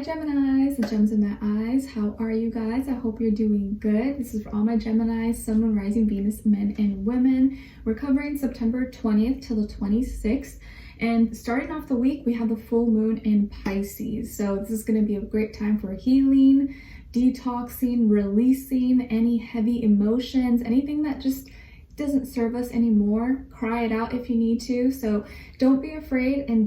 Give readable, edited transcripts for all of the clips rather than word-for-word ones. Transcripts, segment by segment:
Hi Geminis, the gems in my eyes. How are you guys? I hope you're doing good. This is for all my Geminis, Sun, Moon, Rising, Venus, men and women. We're covering September 20th till the 26th. And starting off the week, we have the full moon in Pisces. So this is going to be a great time for healing, detoxing, releasing any heavy emotions, anything that just doesn't serve us anymore. Cry it out if you need to. So don't be afraid and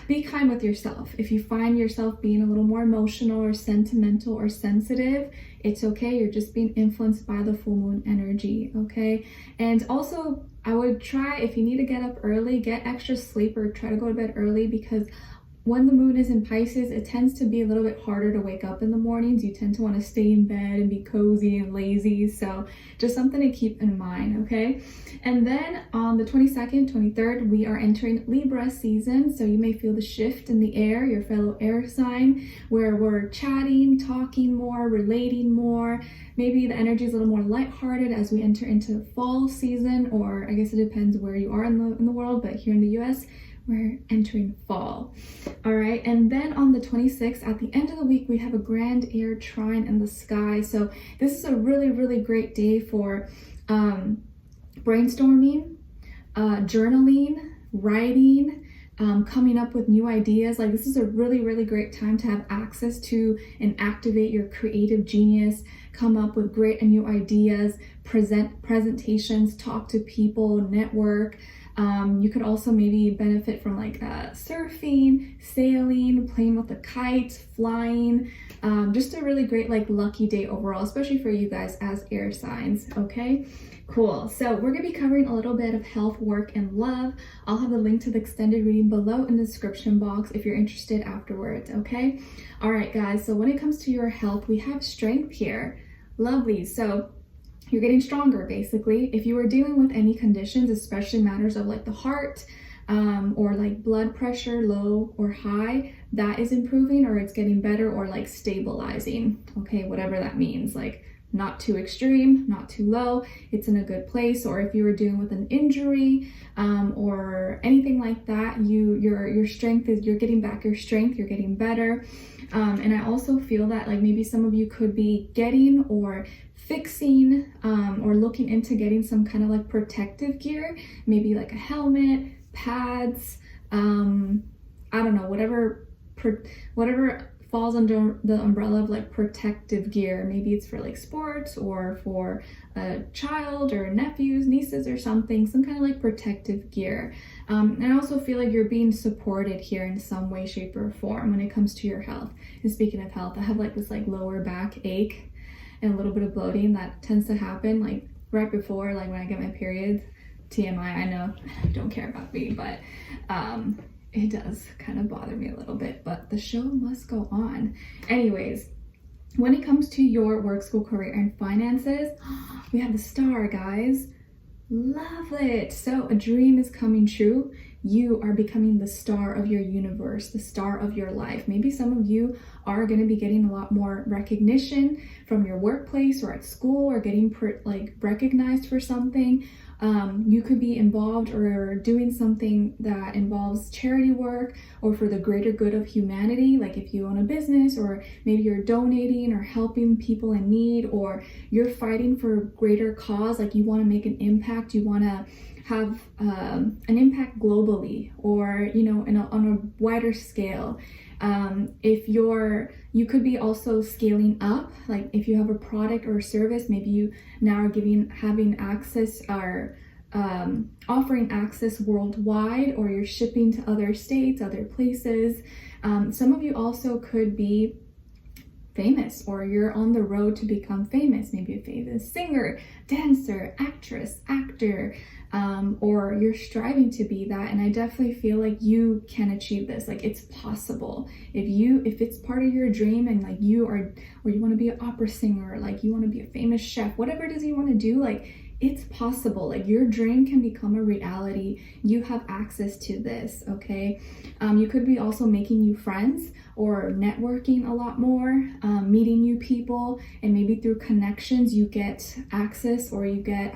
be kind with yourself. If you find yourself being a little more emotional or sentimental or sensitive, it's okay. You're just being influenced by the full moon energy, okay? And also, I would try, if you need to get up early, get extra sleep or try to go to bed early, because when the moon is in Pisces, it tends to be a little bit harder to wake up in the mornings. You tend to want to stay in bed and be cozy and lazy. So just something to keep in mind, okay? And then on the 22nd, 23rd, we are entering Libra season. So you may feel the shift in the air, your fellow air sign, where we're chatting, talking more, relating more. Maybe the energy is a little more lighthearted as we enter into fall season, or I guess it depends where you are in the world, but here in the US, we're entering fall. All right, and then on the 26th, at the end of the week, we have a grand air trine in the sky. So this is a really, really great day for brainstorming, journaling, writing, coming up with new ideas. Like, this is a really, really great time to have access to and activate your creative genius, come up with great and new ideas, presentations, talk to people, network. You could also maybe benefit from like surfing, sailing, playing with a kite, flying. Just a really great like lucky day overall, especially for you guys as air signs, okay? Cool. So we're going to be covering a little bit of health, work, and love. I'll have the link to the extended reading below in the description box if you're interested afterwards, okay? All right, guys. So when it comes to your health, we have strength here. Lovely. So you're getting stronger, basically. If you are dealing with any conditions, especially matters of like the heart, or like blood pressure, low or high, that is improving, or it's getting better, or like stabilizing, okay? Whatever that means, like not too extreme, not too low, it's in a good place. Or if you were dealing with an injury, or anything like that, your strength is, you're getting back your strength, you're getting better. And I also feel that like maybe some of you could be getting or fixing or looking into getting some kind of like protective gear, maybe like a helmet, pads, I don't know, whatever falls under the umbrella of like protective gear. Maybe it's for like sports or for a child or nephews, nieces or something, some kind of like protective gear. And I also feel like you're being supported here in some way, shape, or form when it comes to your health. And speaking of health, I have like this like lower back ache and a little bit of bloating that tends to happen like right before, like when I get my periods. TMI, I know, don't care about me, but it does kind of bother me a little bit, but the show must go on. Anyways, when it comes to your work, school, career, and finances, we have the star, guys. Love it. So a dream is coming true. You are becoming the star of your universe, the star of your life. Maybe some of you are going to be getting a lot more recognition from your workplace or at school, or getting recognized for something. You could be involved or doing something that involves charity work or for the greater good of humanity. Like if you own a business, or maybe you're donating or helping people in need, or you're fighting for a greater cause, like you want to make an impact, you want to have an impact globally, or you know, on a wider scale. If you could be also scaling up, like if you have a product or a service, maybe you now are having access, or offering access worldwide, or you're shipping to other states, other places. Some of you also could be famous, or you're on the road to become famous, maybe a famous singer, dancer, actress, actor, or you're striving to be that. And I definitely feel like you can achieve this. Like it's possible. If it's part of your dream, and like you want to be an opera singer, like you want to be a famous chef, whatever it is you want to do, like it's possible. Like your dream can become a reality. You have access to this, okay? You could be also making new friends or networking a lot more, meeting new people, and maybe through connections you get access, or you get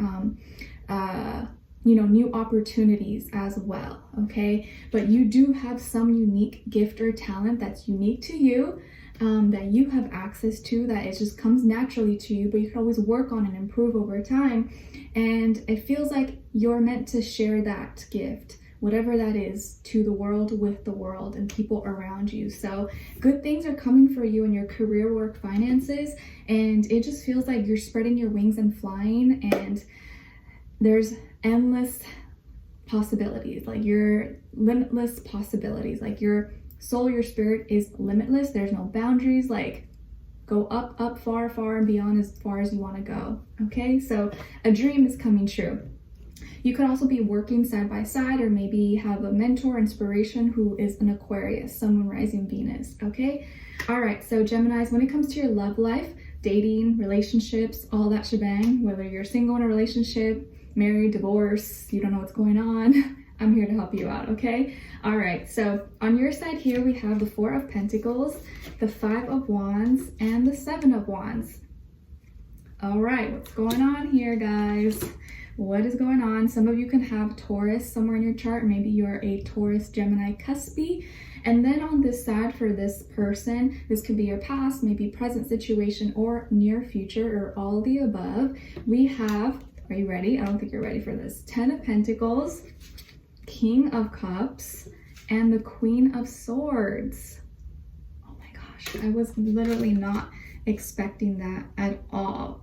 new opportunities as well, okay? But you do have some unique gift or talent that's unique to you, that you have access to, that it just comes naturally to you, but you can always work on and improve over time. And it feels like you're meant to share that gift, whatever that is, to the world, with the world, and people around you. So good things are coming for you in your career, work, finances, and it just feels like you're spreading your wings and flying, and there's endless possibilities, like your limitless possibilities, like your soul, your spirit is limitless. There's no boundaries. Like, go up, up, far, far, and beyond as far as you want to go. Okay, so a dream is coming true. You could also be working side by side, or maybe have a mentor, inspiration, who is an Aquarius, Sun, Moon, Rising, Venus. Okay, all right, so Geminis, when it comes to your love life, dating, relationships, all that shebang, whether you're single in a relationship, married, divorced, you don't know what's going on, I'm here to help you out, okay? All right, so on your side here, we have the Four of Pentacles, the Five of Wands, and the Seven of Wands. All right, what's going on here, guys? What is going on? Some of you can have Taurus somewhere in your chart. Maybe you're a Taurus, Gemini, cuspy. And then on this side for this person, this could be your past, maybe present situation, or near future, or all of the above. We have, are you ready? I don't think you're ready for this. 10 of Pentacles, King of Cups, and the Queen of Swords. Oh my gosh, I was literally not expecting that at all.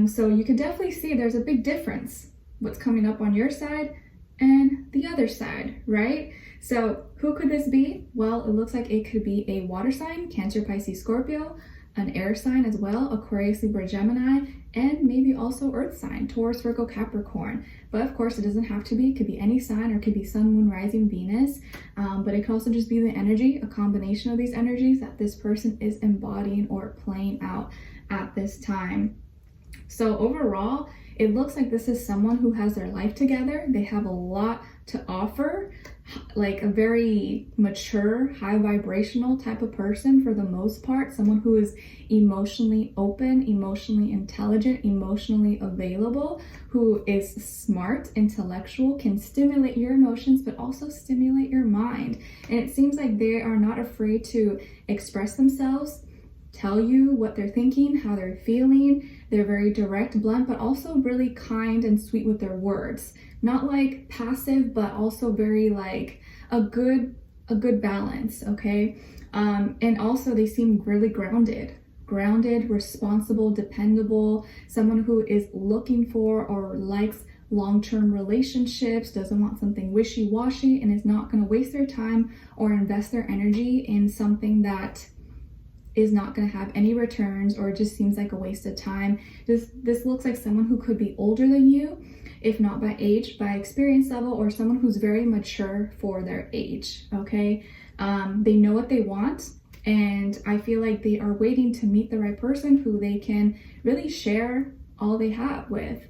So you can definitely see there's a big difference what's coming up on your side and the other side, right? So who could this be? Well, it looks like it could be a water sign, Cancer, Pisces, Scorpio, an air sign as well, Aquarius, Libra, Gemini, and maybe also earth sign, Taurus, Virgo, Capricorn. But of course, it doesn't have to be. It could be any sign, or it could be Sun, Moon, Rising, Venus. But it could also just be the energy, a combination of these energies that this person is embodying or playing out at this time. So overall, it looks like this is someone who has their life together. They have a lot to offer, like a very mature, high vibrational type of person for the most part. Someone who is emotionally open, emotionally intelligent, emotionally available, who is smart, intellectual, can stimulate your emotions, but also stimulate your mind. And it seems like they are not afraid to express themselves, tell you what they're thinking, how they're feeling. They're very direct, blunt, but also really kind and sweet with their words. Not like passive, but also very like a good balance, okay? And also they seem really grounded, responsible, dependable, someone who is looking for or likes long-term relationships, doesn't want something wishy-washy, and is not going to waste their time or invest their energy in something that is not going to have any returns, or just seems like a waste of time. This looks like someone who could be older than you, if not by age, by experience level, or someone who's very mature for their age, okay? They know what they want, and I feel like they are waiting to meet the right person who they can really share all they have with.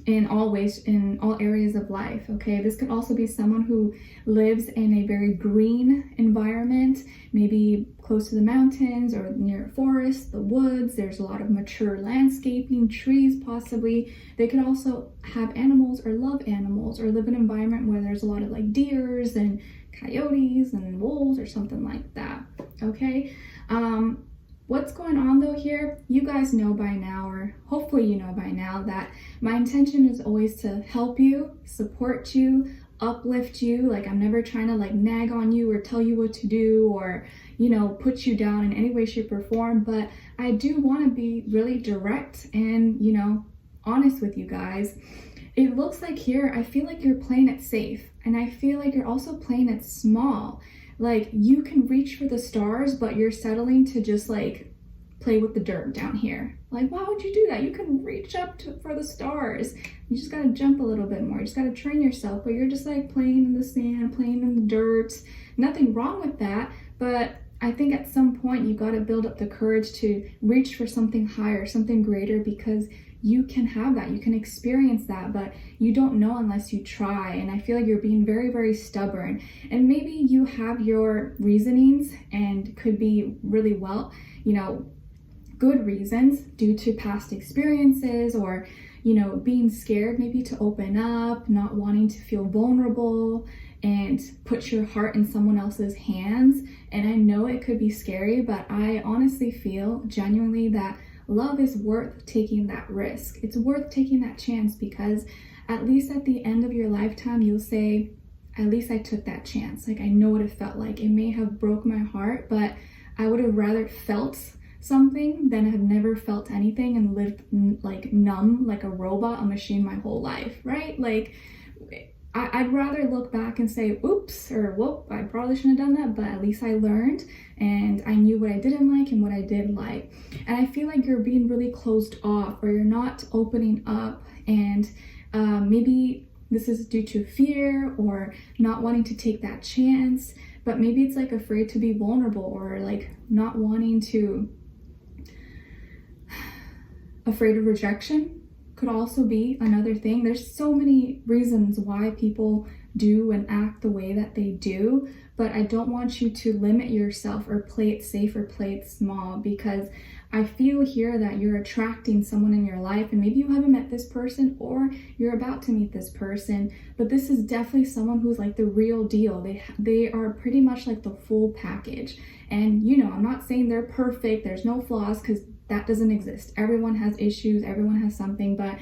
In all ways, in all areas of life, okay? This could also be someone who lives in a very green environment, maybe close to the mountains or near a forest, the woods. There's a lot of mature landscaping, trees possibly. They could also have animals or love animals, or live in an environment where there's a lot of like deers and coyotes and wolves or something like that, okay? What's going on though here, you guys know by now, or hopefully you know by now, that my intention is always to help you, support you, uplift you. Like, I'm never trying to like nag on you or tell you what to do, or, you know, put you down in any way, shape, or form. But I do want to be really direct and, you know, honest with you guys. It looks like here, I feel like you're playing it safe, and I feel like you're also playing it small. Like, you can reach for the stars, but you're settling to just like play with the dirt down here. Like, why would you do that? You can reach up for the stars. You just gotta jump a little bit more. You just gotta train yourself, but you're just like playing in the sand, playing in the dirt. Nothing wrong with that, but I think at some point you gotta build up the courage to reach for something higher, something greater, because you can have that, you can experience that, but you don't know unless you try. And I feel like you're being very, very stubborn. And maybe you have your reasonings, and could be really well, you know, good reasons due to past experiences, or, being scared maybe to open up, not wanting to feel vulnerable and put your heart in someone else's hands. And I know it could be scary, but I honestly feel genuinely that love is worth taking that risk. It's worth taking that chance, because at least at the end of your lifetime, you'll say, at least I took that chance. Like, I know what it felt like. It may have broke my heart, but I would have rather felt something than have never felt anything and lived like numb, like a robot, a machine my whole life, right? Like, I'd rather look back and say, oops, or whoop, I probably shouldn't have done that, but at least I learned and I knew what I didn't like and what I did like. And I feel like you're being really closed off, or you're not opening up, and maybe this is due to fear or not wanting to take that chance, but maybe it's like afraid to be vulnerable, or like not wanting to, afraid of rejection could also be another thing. There's so many reasons why people do and act the way that they do, but I don't want you to limit yourself or play it safe or play it small, because I feel here that you're attracting someone in your life, and maybe you haven't met this person or you're about to meet this person, but this is definitely someone who's like the real deal. They are pretty much like the full package. And I'm not saying they're perfect, there's no flaws, because that doesn't exist. Everyone has issues, everyone has something, but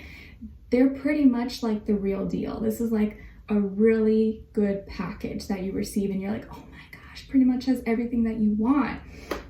they're pretty much like the real deal. This is like a really good package that you receive, and you're like, oh my gosh, pretty much has everything that you want.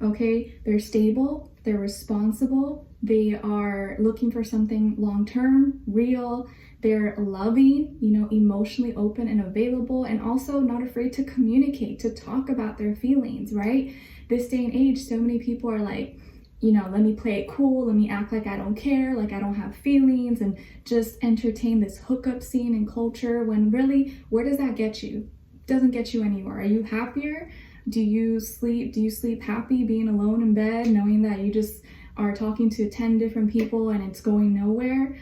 Okay, they're stable, they're responsible, they are looking for something long-term, real, they're loving, emotionally open and available, and also not afraid to communicate, to talk about their feelings, right? This day and age, so many people are like, let me play it cool, let me act like I don't care, like I don't have feelings, and just entertain this hookup scene and culture, when really, where does that get you? It doesn't get you anywhere. Are you happier? Do you sleep happy being alone in bed, knowing that you just are talking to 10 different people and it's going nowhere?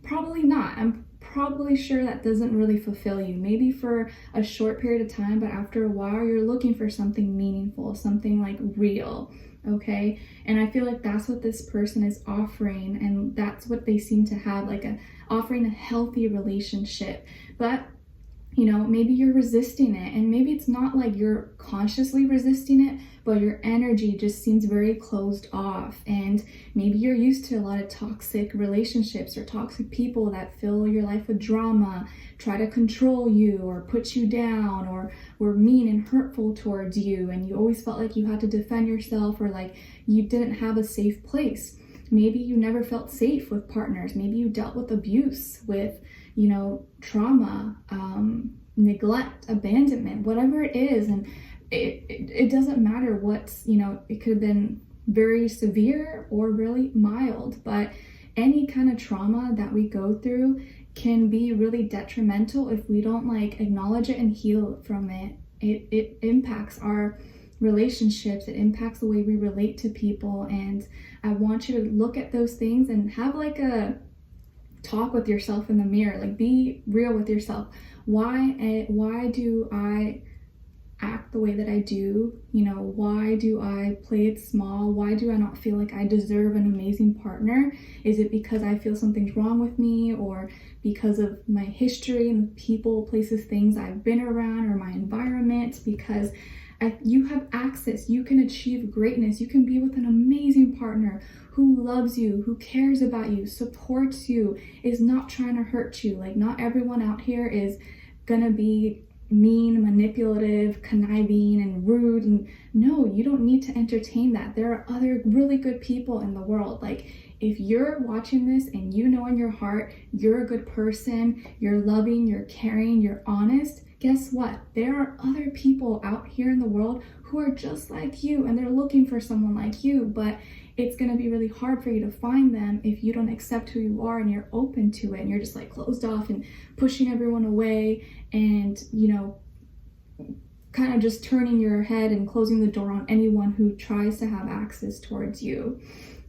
Probably not. I'm probably sure that doesn't really fulfill you. Maybe for a short period of time, but after a while, you're looking for something meaningful, something like real. Okay, and I feel like that's what this person is offering, and that's what they seem to have, like offering a healthy relationship. But maybe you're resisting it, and maybe it's not like you're consciously resisting it, but your energy just seems very closed off, and maybe you're used to a lot of toxic relationships or toxic people that fill your life with drama, try to control you or put you down, or were mean and hurtful towards you, and you always felt like you had to defend yourself, or like you didn't have a safe place. Maybe you never felt safe with partners. Maybe you dealt with abuse, with trauma, neglect, abandonment, whatever it is. And it doesn't matter what's, it could have been very severe or really mild, but any kind of trauma that we go through can be really detrimental if we don't like acknowledge it and heal from it. It impacts our relationships, it impacts the way we relate to people, and I want you to look at those things and have like a talk with yourself in the mirror, like be real with yourself. Why do I act the way that I do? Why do I play it small? Why do I not feel like I deserve an amazing partner? Is it because I feel something's wrong with me, or because of my history and the people, places, things I've been around, or my environment? Because you have access, you can achieve greatness, you can be with an amazing partner who loves you, who cares about you, supports you, is not trying to hurt you. Like, not everyone out here is gonna be mean, manipulative, conniving, and rude. And no, you don't need to entertain that. There are other really good people in the world. Like, if you're watching this and you know in your heart you're a good person, you're loving, you're caring, you're honest, guess what? There are other people out here in the world who are just like you, and they're looking for someone like you, but it's going to be really hard for you to find them if you don't accept who you are and you're open to it, and you're just like closed off and pushing everyone away, and kind of just turning your head and closing the door on anyone who tries to have access towards you.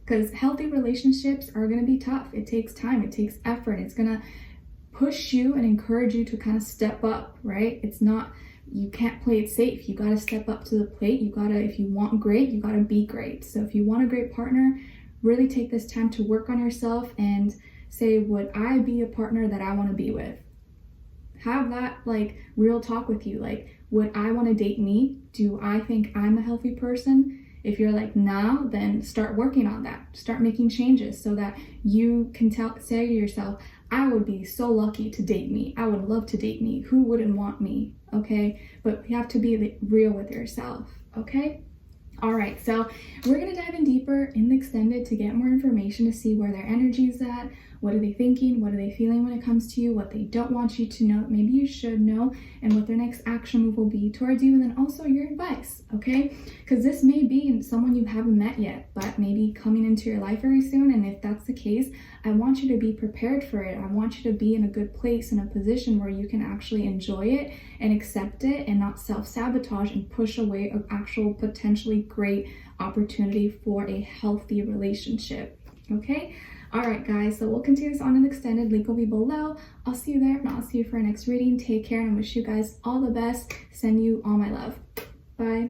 Because healthy relationships are going to be tough. It takes time, it takes effort, it's going to push you and encourage you to kind of step up, right? It's not, you can't play it safe. You got to step up to the plate. You got to, if you want great, you got to be great. So if you want a great partner, really take this time to work on yourself and say, would I be a partner that I want to be with? Have that like real talk with you. Like, would I want to date me? Do I think I'm a healthy person? If you're like, nah, then start working on that. Start making changes so that you can say to yourself, I would be so lucky to date me. I would love to date me. Who wouldn't want me? Okay? But you have to be real with yourself. Okay? All right, so we're going to dive in deeper in the extended to get more information to see where their energy is at. What are they thinking? What are they feeling when it comes to you? What they don't want you to know, maybe you should know, and what their next action move will be towards you, and then also your advice, okay? Because this may be someone you haven't met yet, but maybe coming into your life very soon, and if that's the case, I want you to be prepared for it. I want you to be in a good place, in a position where you can actually enjoy it and accept it and not self-sabotage and push away an actual potentially great opportunity for a healthy relationship, okay? All right, guys, so we'll continue this on an extended. Link will be below. I'll see you there, and I'll see you for our next reading. Take care, and I wish you guys all the best. Send you all my love. Bye.